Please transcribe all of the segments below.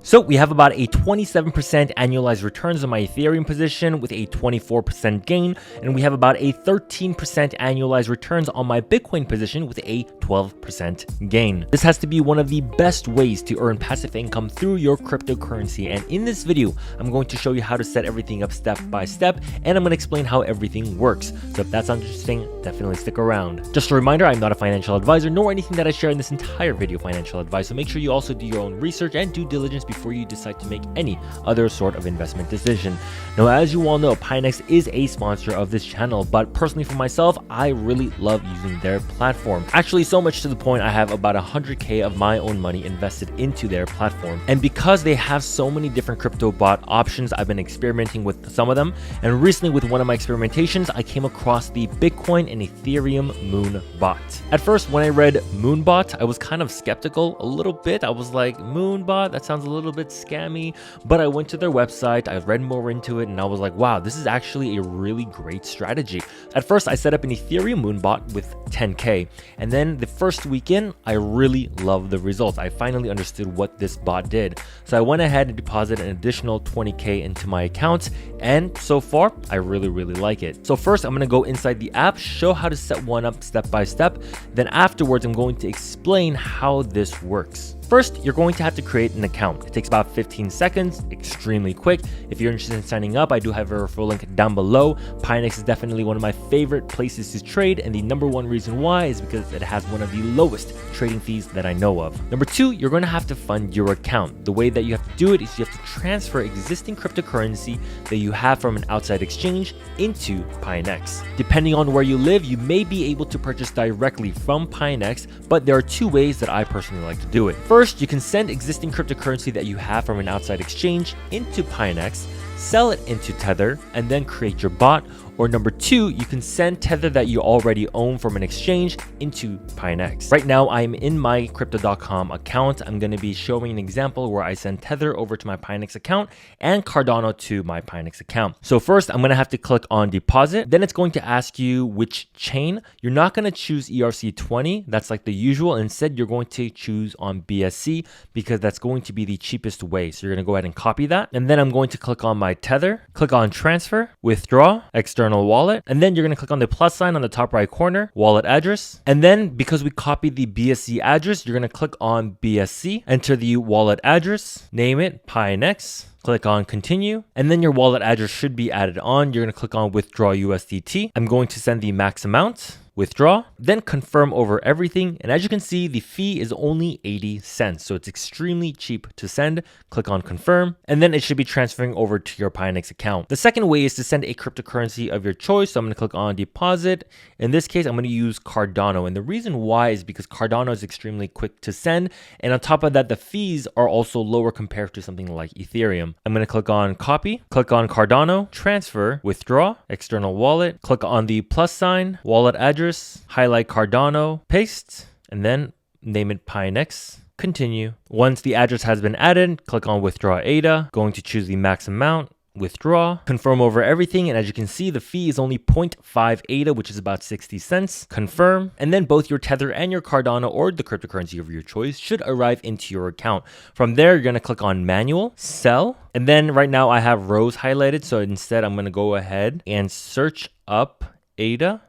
So we have about a 27% annualized returns on my Ethereum position with a 24% gain, and we have about a 13% annualized returns on my Bitcoin position with a 12% gain. This has to be one of the best ways to earn passive income through your cryptocurrency, and in this video, I'm going to show you how to set everything up step by step, and I'm going to explain how everything works. So if that's interesting, definitely stick around. Just a reminder, I'm not a financial advisor, nor anything that I share in this entire video financial advice, so make sure you also do your own research and due diligence before you decide to make any other sort of investment decision. Now, as you all know, Pinex is a sponsor of this channel, but personally for myself, I really love using their platform. Actually, so much to the point I have about 100K of my own money invested into their platform. And because they have so many different crypto bot options, I've been experimenting with some of them. And recently with one of my experimentations, I came across the Bitcoin and Ethereum Moon bot. At first, when I read Moon bot, I was kind of skeptical a little bit. I was like, Moon bot, that sounds a little bit scammy, but I went to their website, I read more into it, and I was like, wow, this is actually a really great strategy. At first, I set up an Ethereum Moonbot with 10K, and then the first weekend, I really loved the results. I finally understood what this bot did. So I went ahead and deposited an additional 20K into my account, and so far, I really like it. So first, I'm gonna go inside the app, show how to set one up step by step. Then afterwards, I'm going to explain how this works. First, you're going to have to create an account. It takes about 15 seconds, extremely quick. If you're interested in signing up, I do have a referral link down below. Pinex is definitely one of my favorite places to trade, and the number one reason why is because it has one of the lowest trading fees that I know of. Number two, you're going to have to fund your account. The way that you have to do it is you have to transfer existing cryptocurrency that you have from an outside exchange into Pinex. Depending on where you live, you may be able to purchase directly from Pinex, but there are two ways that I personally like to do it. First, you can send existing cryptocurrency that you have from an outside exchange into Pinex, sell it into Tether, and then create your bot. Or number two, you can send Tether that you already own from an exchange into Pinex. Right now, I'm in my Crypto.com account. I'm going to be showing an example where I send Tether over to my Pinex account and Cardano to my Pinex account. So first, I'm going to have to click on deposit. Then it's going to ask you which chain. You're not going to choose ERC20. That's like the usual. Instead, you're going to choose on BSC because that's going to be the cheapest way. So you're going to go ahead and copy that. And then I'm going to click on my Tether, click on transfer, withdraw, external wallet, and then you're going to click on the plus sign on the top right corner, wallet address. And then because we copied the BSC address, you're going to click on BSC, enter the wallet address, name it Pinex, click on continue, and then your wallet address should be added on. You're going to click on withdraw USDT. I'm going to send the max amount, withdraw, then confirm over everything. And as you can see, the fee is only 80 cents. So it's extremely cheap to send. Click on confirm, and then it should be transferring over to your Pinex account. The second way is to send a cryptocurrency of your choice. So I'm going to click on deposit. In this case, I'm going to use Cardano. And the reason why is because Cardano is extremely quick to send. And on top of that, the fees are also lower compared to something like Ethereum. I'm going to click on copy, click on Cardano, transfer, withdraw, external wallet, click on the plus sign, wallet address, highlight Cardano, paste, and then name it Pinex, continue. Once the address has been added, click on withdraw ADA, going to choose the max amount, withdraw, confirm over everything, and as you can see, the fee is only 0.5 ADA, which is about 60 cents. Confirm, and then both your Tether and your Cardano, or the cryptocurrency of your choice, should arrive into your account. From there, you're going to click on manual, sell, and then right now I have rows highlighted, so instead I'm going to go ahead and search up ADA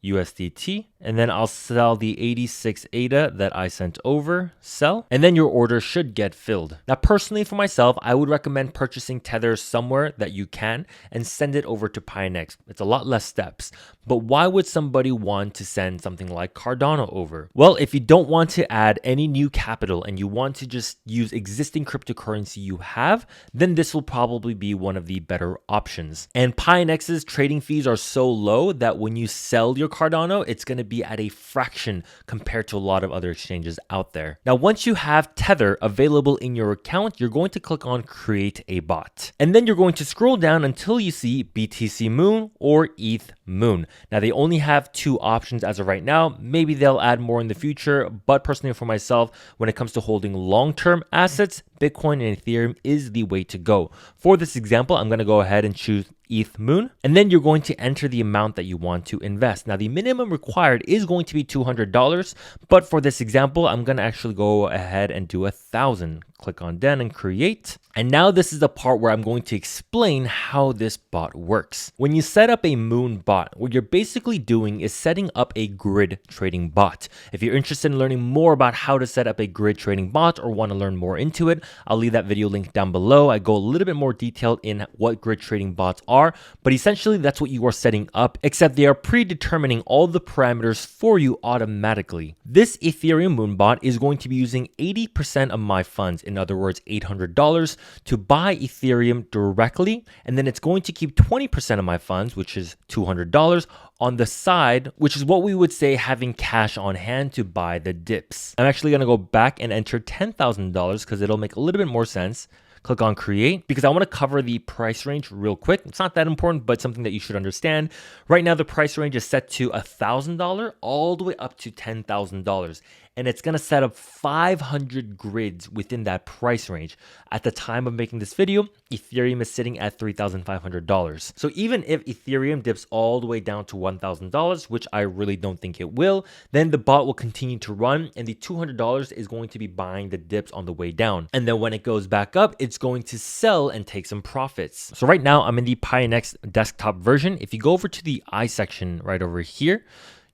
USDT, and then I'll sell the 86 ADA that I sent over, sell, and then your order should get filled. Now, personally for myself, I would recommend purchasing Tether somewhere that you can and send it over to Pinex. It's a lot less steps, but why would somebody want to send something like Cardano over? Well, if you don't want to add any new capital and you want to just use existing cryptocurrency you have, then this will probably be one of the better options. And Pinex's trading fees are so low that when you sell your Cardano, it's going to be at a fraction compared to a lot of other exchanges out there. Now, once you have Tether available in your account, you're going to click on create a bot. And then you're going to scroll down until you see BTC Moon or ETH Moon. Now, they only have two options as of right now. Maybe they'll add more in the future, but personally for myself, when it comes to holding long-term assets, Bitcoin and Ethereum is the way to go. For this example, I'm going to go ahead and choose ETH Moon, and then you're going to enter the amount that you want to invest. Now, the minimum required is going to be $200, but for this example, I'm going to actually go ahead and do 1,000. click on done and create. And now this is the part where I'm going to explain how this bot works. When you set up a Moon bot, what you're basically doing is setting up a grid trading bot. If you're interested in learning more about how to set up a grid trading bot or want to learn more into it, I'll leave that video link down below. I go a little bit more detailed in what grid trading bots are, but essentially that's what you are setting up, except they are predetermining all the parameters for you automatically. This Ethereum Moon bot is going to be using 80% of my funds, in other words, $800, to buy Ethereum directly, and then it's going to keep 20% of my funds, which is $200, on the side, which is what we would say having cash on hand to buy the dips. I'm actually going to go back and enter $10,000 because it'll make a little bit more sense. Click on create because I want to cover the price range real quick. It's not that important, but something that you should understand. Right now, the price range is set to $1,000 all the way up to $10,000. And it's going to set up 500 grids within that price range. At the time of making this video, Ethereum is sitting at $3,500. So even if Ethereum dips all the way down to $1,000, which I really don't think it will, then the bot will continue to run and the $200 is going to be buying the dips on the way down. And then when it goes back up, it's going to sell and take some profits. So right now I'm in the Pionex desktop version. If you go over to the I section right over here,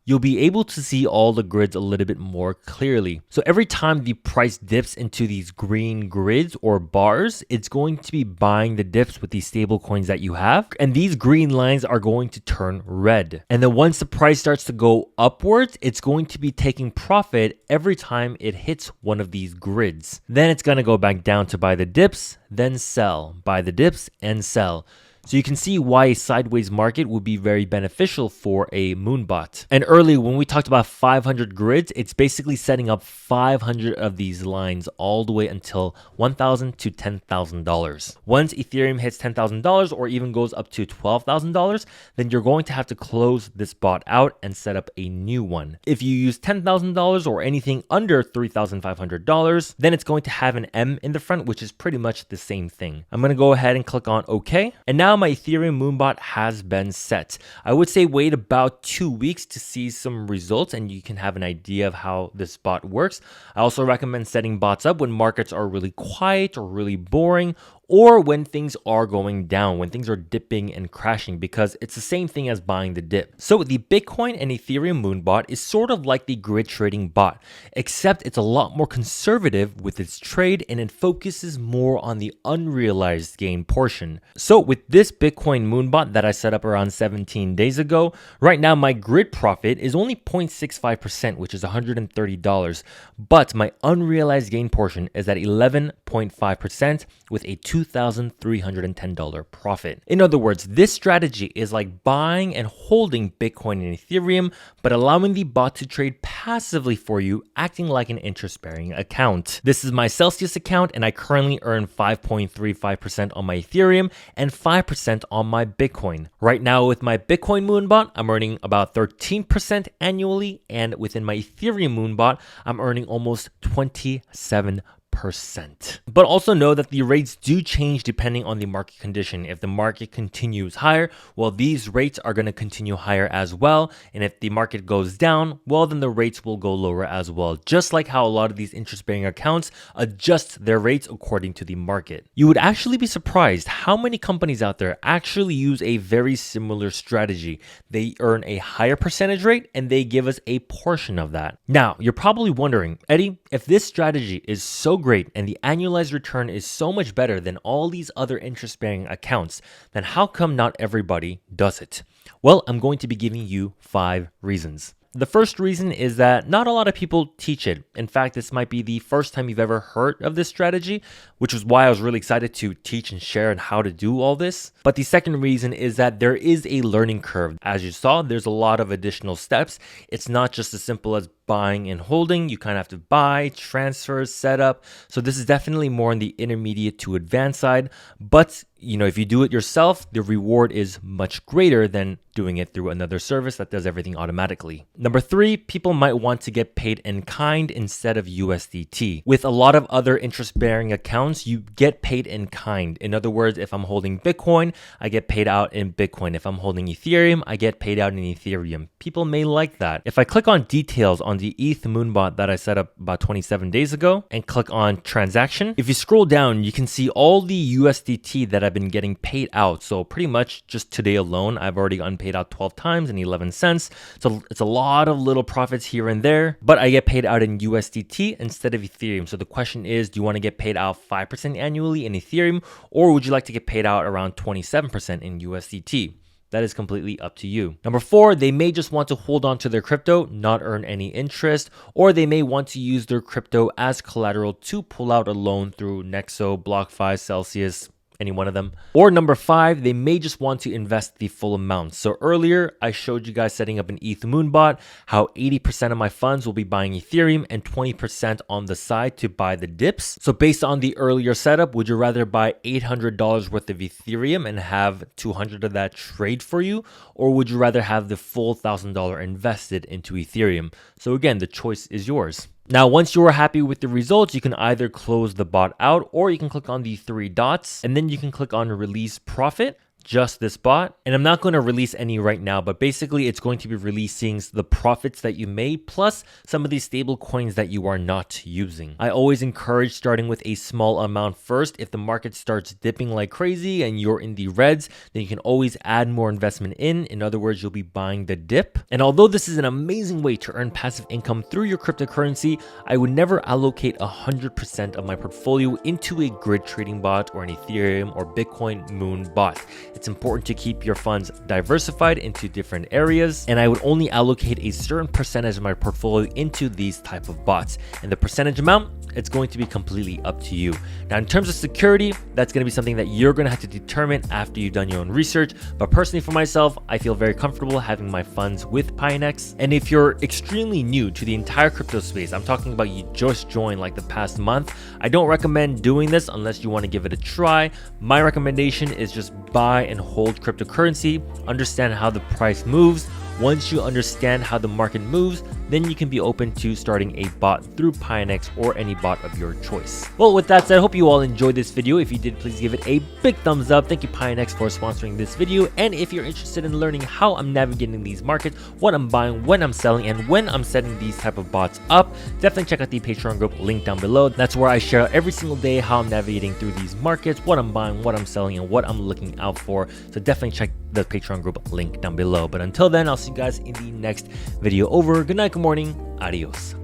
you'll be able to see all the grids a little bit more clearly. So every time the price dips into these green grids or bars, it's going to be buying the dips with these stable coins that you have. And these green lines are going to turn red. And then once the price starts to go upwards, it's going to be taking profit every time it hits one of these grids. Then it's going to go back down to buy the dips, then sell, buy the dips and sell. So you can see why a sideways market would be very beneficial for a Moonbot. And earlier when we talked about 500 grids, it's basically setting up 500 of these lines all the way until $1,000 to $10,000. Once Ethereum hits $10,000 or even goes up to $12,000, then you're going to have to close this bot out and set up a new one. If you use $10,000 or anything under $3,500, then it's going to have an M in the front, which is pretty much the same thing. I'm going to go ahead and click on OK. And now my Ethereum Moonbot has been set. I would say wait about 2 weeks to see some results and you can have an idea of how this bot works. I also recommend setting bots up when markets are really quiet or really boring, or when things are going down, when things are dipping and crashing, because it's the same thing as buying the dip. So the Bitcoin and Ethereum Moonbot is sort of like the grid trading bot, except it's a lot more conservative with its trade and it focuses more on the unrealized gain portion. So with this Bitcoin Moonbot that I set up around 17 days ago, right now my grid profit is only 0.65%, which is $130, but my unrealized gain portion is at 11.5% with a $2,310 profit. In other words, this strategy is like buying and holding Bitcoin and Ethereum, but allowing the bot to trade passively for you, acting like an interest-bearing account. This is my Celsius account, and I currently earn 5.35% on my Ethereum and 5% on my Bitcoin. Right now with my Bitcoin Moonbot, I'm earning about 13% annually, and within my Ethereum Moonbot, I'm earning almost 27%. But also know that the rates do change depending on the market condition. If the market continues higher, well, these rates are going to continue higher as well. And if the market goes down, well, then the rates will go lower as well. Just like how a lot of these interest-bearing accounts adjust their rates according to the market. You would actually be surprised how many companies out there actually use a very similar strategy. They earn a higher percentage rate and they give us a portion of that. Now, you're probably wondering, Eddie, if this strategy is so great and the annualized return is so much better than all these other interest-bearing accounts, then how come not everybody does it? Well, I'm going to be giving you 5 reasons. The first reason is that not a lot of people teach it. In fact, this might be the first time you've ever heard of this strategy, which is why I was really excited to teach and share on how to do all this. But the second reason is that there is a learning curve. As you saw, there's a lot of additional steps. It's not just as simple as buying and holding. You kind of have to buy, transfer, set up. So this is definitely more on the intermediate to advanced side. But if you do it yourself, the reward is much greater than doing it through another service that does everything automatically. Number 3, people might want to get paid in kind instead of USDT. With a lot of other interest-bearing accounts, you get paid in kind. In other words, if I'm holding Bitcoin, I get paid out in Bitcoin. If I'm holding Ethereum, I get paid out in Ethereum. People may like that. If I click on details on the ETH Moonbot that I set up about 27 days ago and click on transaction. If you scroll down, you can see all the USDT that I've been getting paid out. So pretty much just today alone, I've already gotten paid out 12 times and 11 cents. So it's a lot of little profits here and there, but I get paid out in USDT instead of Ethereum. So the question is, do you want to get paid out 5% annually in Ethereum, or would you like to get paid out around 27% in USDT? That is completely up to you. Number 4, they may just want to hold on to their crypto, not earn any interest, or they may want to use their crypto as collateral to pull out a loan through Nexo, BlockFi, Celsius, any one of them. Or number 5, they may just want to invest the full amount. So earlier, I showed you guys setting up an ETH Moonbot, how 80% of my funds will be buying Ethereum and 20% on the side to buy the dips. So based on the earlier setup, would you rather buy $800 worth of Ethereum and have 200 of that trade for you? Or would you rather have the full $1,000 invested into Ethereum? So again, the choice is yours. Now, once you are happy with the results, you can either close the bot out, or you can click on the 3 dots and then you can click on release profit. Just this bot, and I'm not going to release any right now, but basically it's going to be releasing the profits that you made plus some of these stable coins that you are not using. I always encourage starting with a small amount first. If the market starts dipping like crazy and you're in the reds, then you can always add more investment in. In other words, you'll be buying the dip. And although this is an amazing way to earn passive income through your cryptocurrency, I would never allocate 100% of my portfolio into a grid trading bot or an Ethereum or Bitcoin Moon bot. It's important to keep your funds diversified into different areas, and I would only allocate a certain percentage of my portfolio into these type of bots. And the percentage amount, it's going to be completely up to you. Now, in terms of security, that's going to be something that you're going to have to determine after you've done your own research. But personally for myself, I feel very comfortable having my funds with Pionex. And if you're extremely new to the entire crypto space, I'm talking about you just joined like the past month, I don't recommend doing this unless you want to give it a try. My recommendation is just buy and hold cryptocurrency, understand how the price moves. Once you understand how the market moves, then you can be open to starting a bot through Pionex or any bot of your choice. Well, with that said, I hope you all enjoyed this video. If you did, please give it a big thumbs up. Thank you, Pionex, for sponsoring this video. And if you're interested in learning how I'm navigating these markets, what I'm buying, when I'm selling, and when I'm setting these type of bots up, definitely check out the Patreon group link down below. That's where I share every single day how I'm navigating through these markets, what I'm buying, what I'm selling, and what I'm looking out for. So definitely check the Patreon group link down below. But until then, I'll see you guys in the next video. Over. Good night, good morning. Adios.